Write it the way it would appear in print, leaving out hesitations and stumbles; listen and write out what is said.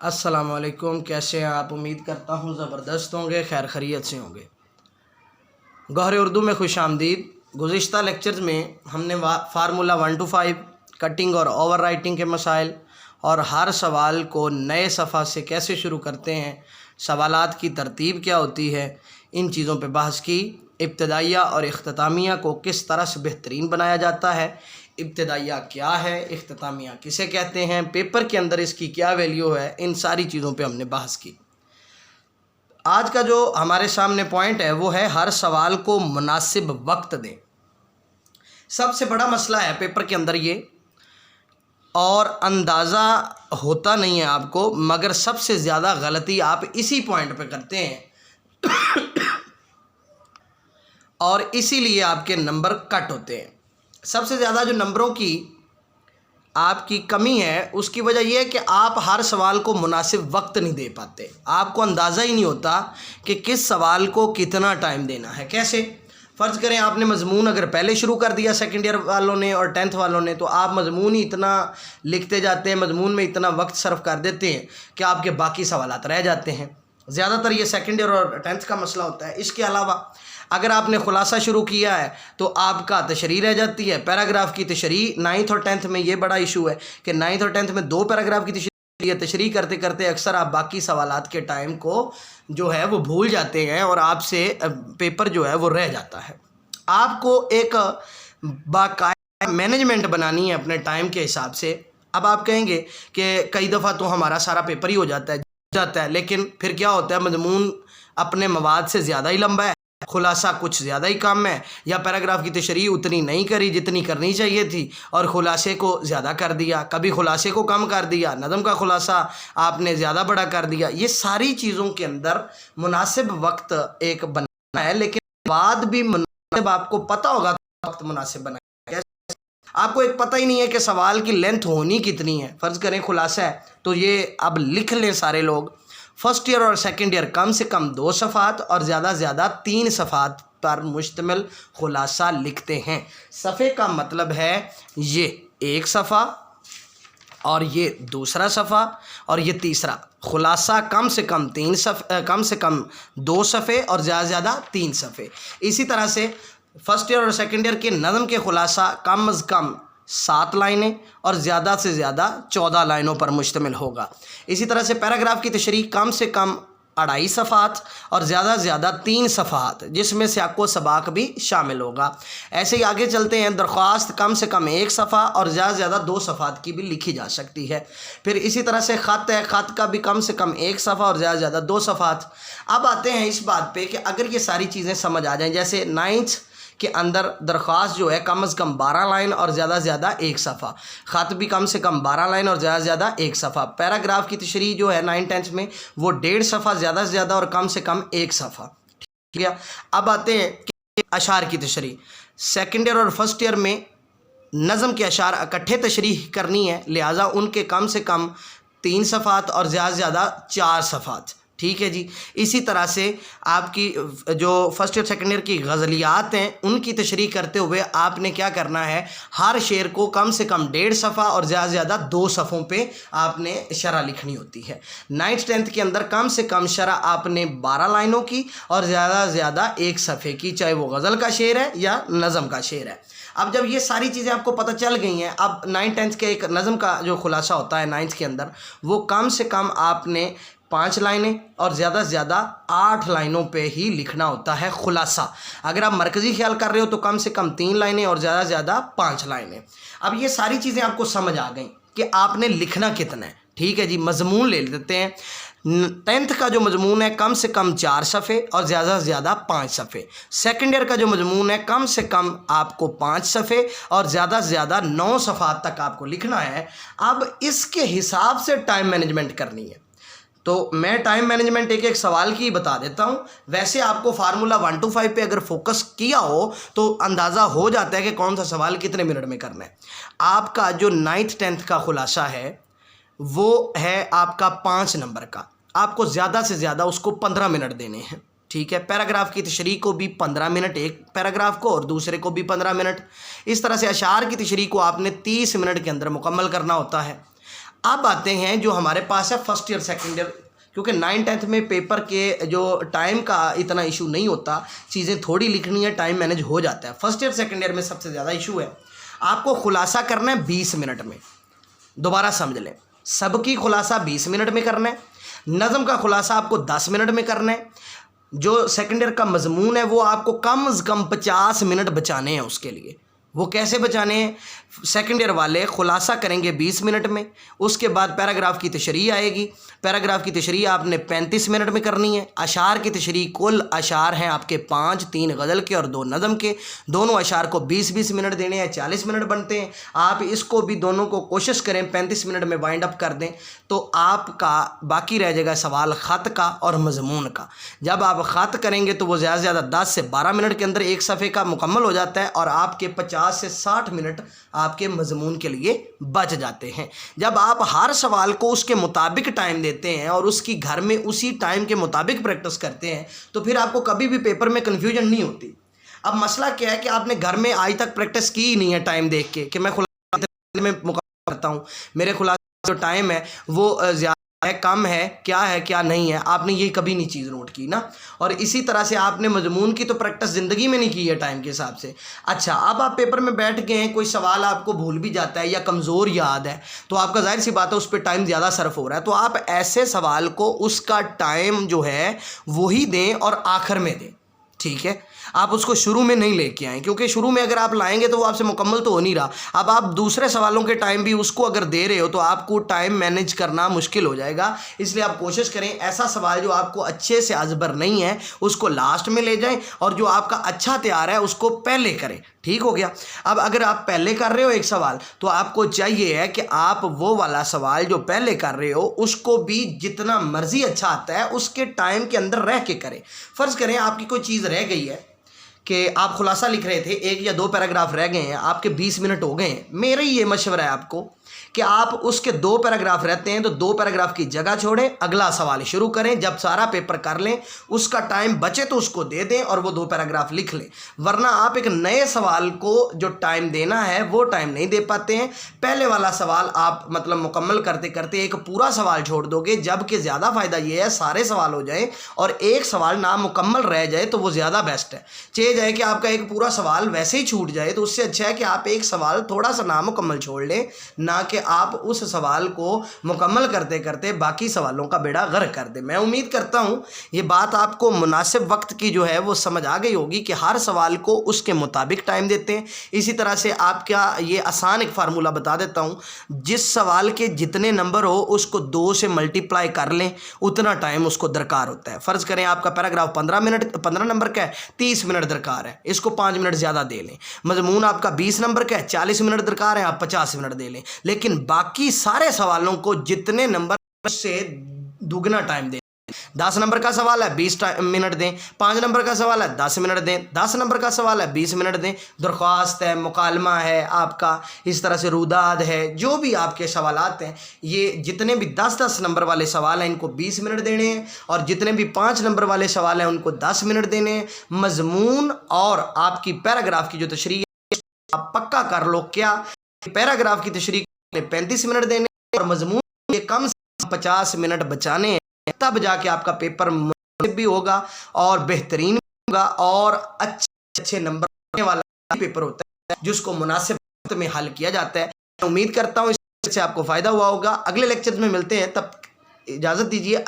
अस्सलाम वालेकुम। कैसे हैं आप? उम्मीद करता हूँ ज़बरदस्त होंगे, खैर खैरियत से होंगे। गौहर उर्दू में खुश आमदीद। गुज़िश्ता लेक्चर्स में हमने फार्मूला 1 to 5, कटिंग और ओवर राइटिंग के मसाइल और हर सवाल को नए सफ़ा से कैसे शुरू करते हैं, सवालात की तरतीब क्या होती है, इन चीज़ों पे बहस की। इब्तदाइया और इख्तितामिया को किस तरह से बेहतरीन बनाया जाता है, इब्तदाइया क्या है, इख्तितामिया किसे कहते हैं, पेपर के अंदर इसकी क्या वैल्यू है, इन सारी चीज़ों पे हमने बहस की। आज का जो हमारे सामने पॉइंट है वो है हर सवाल को मुनासिब वक्त दें। सबसे बड़ा मसला है पेपर के अंदर ये, और अंदाज़ा होता नहीं है आपको, मगर सबसे ज़्यादा गलती आप इसी पॉइंट पे करते हैं और इसीलिए आपके नंबर कट होते हैं। सबसे ज़्यादा जो नंबरों की आपकी कमी है उसकी वजह यह है कि आप हर सवाल को मुनासिब वक्त नहीं दे पाते। आपको अंदाज़ा ही नहीं होता कि किस सवाल को कितना टाइम देना है। कैसे? फ़र्ज़ करें आपने मज़मून अगर पहले शुरू कर दिया सेकंड ईयर वालों ने और 10th वालों ने, तो आप मज़मून ही इतना लिखते जाते हैं, मज़मून में इतना वक्त सर्व कर देते हैं कि आपके बाकी सवालात रह जाते हैं। ज़्यादातर ये सेकंड ईयर और 10th का मसला होता है। इसके अलावा अगर आपने खुलासा शुरू किया है तो आपका तशरीह रह जाती है। पैराग्राफ की तशरीह 9th और 10th में ये बड़ा इशू है कि 9th और 10th में 2 पैराग्राफ की तशरीह करते करते अक्सर आप बाकी सवालात के टाइम को जो है वो भूल जाते हैं और आपसे पेपर जो है वो रह जाता है। आपको एक बाकायदा मैनेजमेंट बनानी है अपने टाइम के हिसाब से। अब आप कहेंगे कि कई दफ़ा तो हमारा सारा पेपर ही हो जाता है, लेकिन फिर क्या होता है, मजमून अपने मवाद से ज़्यादा ही लंबा है, खुलासा कुछ ज़्यादा ही कम है, या पैराग्राफ की तशरीह उतनी नहीं करी जितनी करनी चाहिए थी और खुलासे को ज़्यादा कर दिया, कभी खुलासे को कम कर दिया, नज़म का खुलासा आपने ज़्यादा बड़ा कर दिया। ये सारी चीज़ों के अंदर मुनासिब वक्त एक बनाना है, लेकिन बाद भी मुनासिब आपको पता होगा तो वक्त मुनासिब बनाए। आपको एक पता ही नहीं है कि सवाल की लेंथ होनी कितनी है। फ़र्ज़ करें खुलासा है तो ये अब लिख लें सारे लोग, फर्स्ट ईयर और सेकंड ईयर कम से कम 2 सफ़ात और ज़्यादा से ज़्यादा 3 सफ़ात पर मुश्तमिल खुलासा लिखते हैं। सफ़े का मतलब है ये एक सफ़ा और ये दूसरा सफ़ा और ये तीसरा। खुलासा कम से कम 2 सफ़े और ज़्यादा से ज़्यादा 3 सफ़े। इसी तरह से फर्स्ट ईयर और सेकंड ईयर के नज़म के खुलासा कम अज़ कम 7 लाइनें और ज़्यादा से ज़्यादा 14 लाइनों पर मुश्तमिल होगा। इसी तरह से पैराग्राफ की तशरीह कम से कम 2.5 सफ़ात और ज़्यादा से ज़्यादा 3 सफ़ात, जिसमें से आपको सबाक भी शामिल होगा। ऐसे ही आगे चलते हैं। दरख्वास्त कम से कम 1 सफ़ा और ज़्यादा से ज़्यादा 2 सफ़ात की भी लिखी जा सकती है। फिर इसी तरह से ख़त है, ख़त का भी कम से कम 1 सफ़ा और ज़्यादा से ज़्यादा 2 सफ़ात। अब आते हैं इस बात पे कि अगर ये सारी चीज़ें समझ आ जाएँ, जैसे 9th के अंदर दरख्वास्त जो है कम अज़ कम 12 लाइन और ज़्यादा से ज़्यादा 1 सफ़ा, ख़त भी कम से कम 12 लाइन और ज़्यादा से ज़्यादा 1 सफ़ा। पैराग्राफ की तशरीह जो है 9th 10th में वो 1.5 सफ़ा ज़्यादा से ज़्यादा और कम से कम 1 सफ़ा। ठीक है। अब आते हैं कि अशार की तशरीह। सेकेंड ईयर और फर्स्ट ईयर में नज़म के अशार इकट्ठे तशरीह करनी है, लिहाजा उनके कम से कम 3 सफ़ात और ज़्यादा से ज़्यादा 4 सफ़ात। ठीक है जी। इसी तरह से आपकी जो फर्स्ट ईयर सेकंड ईयर की गज़लियात हैं उनकी तशरीह करते हुए आपने क्या करना है, हर शेर को कम से कम 1.5 सफ़ा और ज़्यादा से ज़्यादा 2 सफ़ों पे आपने शरह लिखनी होती है। 9th 10th के अंदर कम से कम शरह आपने 12 लाइनों की और ज़्यादा से ज़्यादा 1 सफ़े की, चाहे वो गज़ल का शेर है या नज़म का शेर है। अब जब ये सारी चीज़ें आपको पता चल गई हैं, अब 9th 10th के एक नज़म का जो खुलासा होता है 9th के अंदर, वो कम से कम आपने 5 लाइनें और ज़्यादा से ज़्यादा 8 लाइनों पे ही लिखना होता है खुलासा। अगर आप मरकज़ी ख्याल कर रहे हो तो कम से कम 3 लाइनें और ज़्यादा से ज़्यादा 5 लाइनें। अब ये सारी चीज़ें आपको समझ आ गई कि आपने लिखना कितना है। ठीक है जी। मज़मून ले लेते हैं। 10th का जो मज़मून है कम से कम 4 सफ़े और ज़्यादा से ज़्यादा 5 सफ़े। सेकंड ईयर का जो मज़मून है कम से कम आपको 5 सफ़े और ज़्यादा से ज़्यादा 9 सफ़ात तक आपको लिखना है। अब इसके हिसाब से टाइम मैनेजमेंट करनी है, तो मैं टाइम मैनेजमेंट एक एक सवाल की बता देता हूँ। वैसे आपको फार्मूला 1 to 5 पे अगर फोकस किया हो तो अंदाज़ा हो जाता है कि कौन सा सवाल कितने मिनट में करना है। आपका जो 9th 10th का खुलासा है वो है आपका 5 नंबर का, आपको ज़्यादा से ज़्यादा उसको 15 मिनट देने हैं। ठीक है। पैराग्राफ की तशरीह को भी 15 मिनट एक पैराग्राफ को और दूसरे को भी 15 मिनट। इस तरह से अशार की तशरीह को आपने 30 मिनट के अंदर मुकम्मल करना होता है। اب آتے ہیں جو ہمارے پاس ہے فرسٹ ایئر سیکنڈ ایئر، کیونکہ 9th 10th میں پیپر کے جو ٹائم کا اتنا ایشو نہیں ہوتا، چیزیں تھوڑی لکھنی ہے، ٹائم مینیج ہو جاتا ہے۔ فرسٹ ایئر سیکنڈ ایئر میں سب سے زیادہ ایشو ہے، آپ کو خلاصہ کرنا ہے 20 منٹ میں۔ دوبارہ سمجھ لیں، سب کی خلاصہ 20 منٹ میں کرنا ہے، نظم کا خلاصہ آپ کو 10 منٹ میں کرنا ہے، جو سیکنڈ ایئر کا مضمون ہے وہ آپ کو کم از کم 50 منٹ بچانے ہیں اس کے لیے۔ وہ کیسے بچانے ہیں؟ سیکنڈ ایئر والے خلاصہ کریں گے 20 منٹ میں، اس کے بعد پیراگراف کی تشریح آئے گی، پیراگراف کی تشریح آپ نے 35 منٹ میں کرنی ہے۔ اشعار کی تشریح، کل اشعار ہیں آپ کے 5، 3 غزل کے اور 2 نظم کے، دونوں اشعار کو 20-20 منٹ دینے ہیں، 40 منٹ بنتے ہیں۔ آپ اس کو بھی دونوں کو کوشش کریں 35 منٹ میں وائنڈ اپ کر دیں، تو آپ کا باقی رہ جائے گا سوال خط کا اور مضمون کا۔ جب آپ خط کریں گے تو وہ زیادہ سے زیادہ 10 سے 12 منٹ کے اندر ایک صفحے کا مکمل ہو جاتا ہے، اور آپ کے 50 سے 60 منٹ آپ کے مضمون کے لیے بچ جاتے ہیں۔ جب آپ ہر سوال کو اس کے مطابق ٹائم دیتے ہیں اور اس کی گھر میں اسی ٹائم کے مطابق پریکٹس کرتے ہیں، تو پھر آپ کو کبھی بھی پیپر میں کنفیوژن نہیں ہوتی۔ اب مسئلہ کیا ہے کہ آپ نے گھر میں آج تک پریکٹس کی ہی نہیں ہے ٹائم دیکھ کے، کہ میں خلاصہ میں مکمل کرتا ہوں، میرے خلاصہ جو ٹائم ہے وہ زیادہ ہے کم ہے کیا نہیں ہے، آپ نے یہ کبھی نہیں چیز نوٹ کی نا۔ اور اسی طرح سے آپ نے مضمون کی تو پریکٹس زندگی میں نہیں کی ہے ٹائم کے حساب سے۔ اچھا، اب آپ پیپر میں بیٹھ گئے ہیں، کوئی سوال آپ کو بھول بھی جاتا ہے یا کمزور یاد ہے، تو آپ کا ظاہر سی بات ہے اس پہ ٹائم زیادہ صرف ہو رہا ہے، تو آپ ایسے سوال کو اس کا ٹائم جو ہے وہی دیں اور آخر میں دیں، ٹھیک ہے؟ آپ اس کو شروع میں نہیں لے کے آئیں، کیونکہ شروع میں اگر آپ لائیں گے تو وہ آپ سے مکمل تو ہو نہیں رہا۔ اب آپ دوسرے سوالوں کے ٹائم بھی اس کو اگر دے رہے ہو تو آپ کو ٹائم مینیج کرنا مشکل ہو جائے گا، اس لیے آپ کوشش کریں ایسا سوال جو آپ کو اچھے سے ازبر نہیں ہے اس کو لاسٹ میں لے جائیں، اور جو آپ کا اچھا تیار ہے اس کو پہلے کریں، ٹھیک ہو گیا؟ اب اگر آپ پہلے کر رہے ہو ایک سوال، تو آپ کو چاہیے ہے کہ آپ وہ والا سوال جو پہلے کر رہے ہو اس کو بھی جتنا مرضی اچھا آتا ہے اس کے ٹائم کے اندر رہ کے کریں۔ فرض کریں آپ کی کوئی چیز رہ گئی ہے کہ آپ خلاصہ لکھ رہے تھے، 1 یا 2 پیراگراف رہ گئے ہیں، آپ کے 20 منٹ ہو گئے ہیں، میرا یہ مشورہ ہے آپ کو کہ آپ اس کے 2 پیراگراف رہتے ہیں تو 2 پیراگراف کی جگہ چھوڑیں، اگلا سوال شروع کریں، جب سارا پیپر کر لیں اس کا ٹائم بچے تو اس کو دے دیں اور وہ 2 پیراگراف لکھ لیں، ورنہ آپ ایک نئے سوال کو جو ٹائم دینا ہے وہ ٹائم نہیں دے پاتے ہیں۔ پہلے والا سوال آپ مطلب مکمل کرتے کرتے ایک پورا سوال چھوڑ دو گے، جبکہ زیادہ فائدہ یہ ہے سارے سوال ہو جائیں اور ایک سوال نامکمل رہ جائے تو وہ زیادہ بیسٹ ہے۔ چاہے جائے کہ آپ کا ایک پورا سوال ویسے ہی چھوٹ جائے تو اس سے اچھا ہے کہ آپ ایک سوال تھوڑا سا نامکمل چھوڑ لیں، نہ کہ آپ اس سوال کو مکمل کرتے کرتے باقی سوالوں کا بیڑا غرق کر دیں۔ میں امید کرتا ہوں یہ بات آپ کو مناسب وقت کی جو ہے وہ سمجھ آ گئی ہوگی کہ ہر سوال کو اس کے مطابق ٹائم دیتے ہیں۔ اسی طرح سے آپ کا یہ آسان ایک فارمولہ بتا دیتا ہوں، جس سوال کے جتنے نمبر ہو اس کو 2 سے ملٹیپلائی کر لیں، اتنا ٹائم اس کو درکار ہوتا ہے۔ فرض کریں آپ کا پیراگراف 15 نمبر کا ہے، 30 منٹ درکار ہے، اس کو 5 منٹ زیادہ دے لیں۔ مضمون آپ کا 20 نمبر کا ہے، 40 منٹ درکار ہے، آپ 50 منٹ دے لیں، لیکن باقی سارے سوالوں کو جتنے نمبر سے دگنا ٹائم دیں۔ 10 نمبر کا سوال ہے 20 منٹ دیں، 5 نمبر کا سوال ہے 10 منٹ دیں، 10 نمبر کا سوال ہے 20 منٹ دیں۔ درخواست ہے، مکالمہ ہے آپ کا، اس طرح سے روداد ہے، جو بھی آپ کے سوالات ہیں، یہ جتنے بھی 10 نمبر والے سوال ہیں ان کو 20 منٹ دینے ہیں، اور جتنے بھی 5 نمبر والے سوال ہیں ان کو 10 منٹ دینے ہیں۔ مضمون اور آپ کی پیراگراف کی جو تشریح ہے آپ پکا کر لو، کیا پیراگراف کی تشریح 35 منٹ دینے اور مضمون یہ کم سے کم 50 منٹ بچانے ہیں، تب جا کے آپ کا پیپر مناسب بھی ہوگا اور بہترین بھی ہوگا اور اچھے نمبر آنے والا پیپر ہوتا ہے جس کو مناسب وقت میں حل کیا جاتا ہے۔ میں امید کرتا ہوں اس سے آپ کو فائدہ ہوا ہوگا۔ اگلے لیکچر میں ملتے ہیں، تب اجازت دیجیے۔